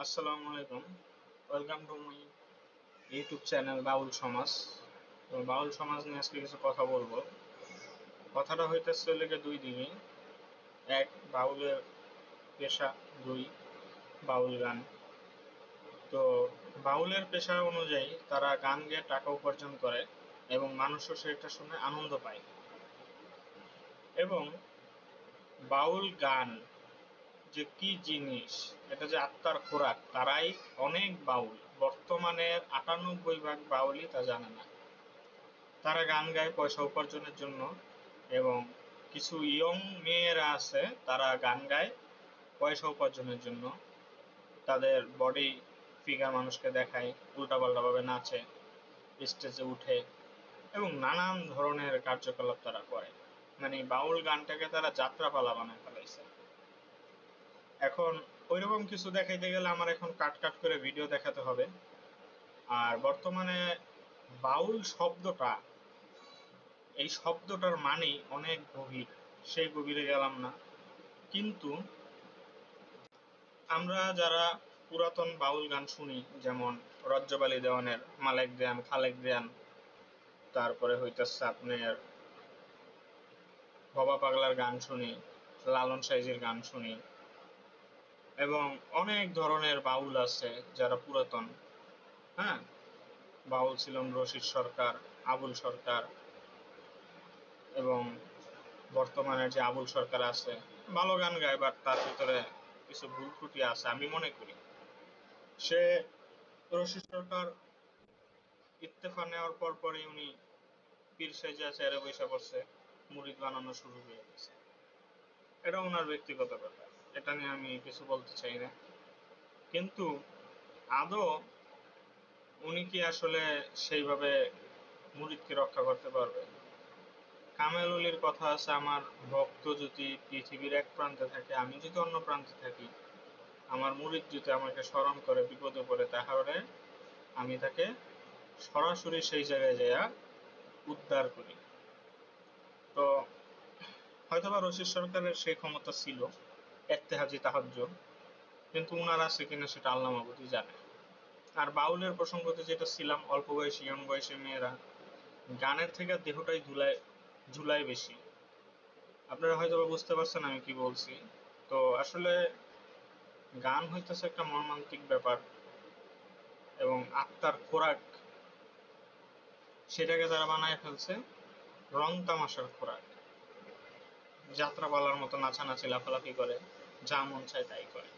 আসসালামু আলাইকুম। Welcome to my YouTube channel Baul Samaj. তো বাউল সমাজ নিয়ে আজকে কিছু কথা বলবো। কথাটা হইতেছে লেগে দুই দিকে। এক, বাউলের পেশা। দুই, বাউল গান। তো বাউলের পেশা অনুযায়ী তারা গান গেয়ে টাকা উপার্জন করে এবং মানুষও সেটা শুনে আনন্দ পায়। এবং বাউল গান যে কি জিনিস, এটা যে আত্মার খোরাক, তারাই অনেক বাউল। বর্তমানের ৯৮% বাউলই তা জানে না। তারা গান গায় পয়সা উপার্জনের জন্য, এবং কিছু ইয়ং মেয়েরা আছে তারা গান গায় পয়সা উপার্জনের জন্য। তাদের বডি ফিগার মানুষকে দেখায়, উল্টাপাল্টাভাবে নাচে, স্টেজে উঠে এবং নানান ধরনের কার্যকলাপ তারা করে। মানে বাউল গানটাকে তারা যাত্রাপালা বানায় ফেলাইছে। এখন ওইরকম কিছু দেখাইতে গেলে আমার এখন কাট কাট করে ভিডিও দেখাতে হবে। আর বর্তমানে বাউল শব্দটা, এই শব্দটার মানে অনেক গভীর, সেই গভীরে গেলাম না। কিন্তু আমরা যারা পুরাতন বাউল গান শুনি, যেমন রজ্জব আলী দেওয়ানের মালেক দেয়ান, খালেক দেয়ান, তারপরে হইতেছে আপনার বাবা পাগলার গান শুনি, লালন সাইজির গান শুনি, এবং অনেক ধরনের বাউল আছে যারা পুরাতন। হ্যাঁ, বাউল ছিলেন রশিদ সরকার, আবুল সরকার, এবং বর্তমানে যে আবুল সরকার আছে ভালো গান গায়, বাট তার ভিতরে কিছু ভুল ত্রুটি আছে আমি মনে করি। সে রশিদ সরকার ইত্তেফা নেওয়ার পর পরই উনি পীর সেজে চেয়ারে বসে পড়ছে, মুরিদ বানানো শুরু হয়ে গেছে। এটা ওনার ব্যক্তিগত ব্যাপার, এটা নিয়ে আমি কিছু বলতে চাই না। কিন্তু আদৌ উনি কি আসলে সেইভাবে মুরিদকে রক্ষা করতে পারবে? কামেল উলির কথা আছে, আমার ভক্ত যদি পৃথিবীর এক প্রান্তে থাকে, আমি যদি অন্য প্রান্তে থাকি, আমার মুরিদ যদি আমাকে স্মরণ করে বিপদে পড়ে, তাহলে আমি তাকে সরাসরি সেই জায়গায় যাইয়া উদ্ধার করি। তো হয়তোবা রশিদ সরকারের সেই ক্ষমতা ছিল, এত্তেহাজি তাহাজ্জুদ, কিন্তু উনার আছে কিনা সেটা আল্লাহ মাবুদই জানে। আর বাউলের প্রসঙ্গতে যেটা ছিলাম, অল্প বয়সী ইয়ং বয়সী মেয়েরা গানের থেকে দেহটাই ঝুলায় বেশি। আপনারা হয়তো বুঝতে পারছেন আমি কি বলছি। তো আসলে গান হইতেছে একটা মর্মান্তিক ব্যাপার, এবং আত্মার খোরাক সেটাকে তারা বানায় ফেলছে রং তামাশার খোরাক। যাত্রাপালার মতো নাচানাচি লাফালাফি করে, যা মন চায় তাই করে।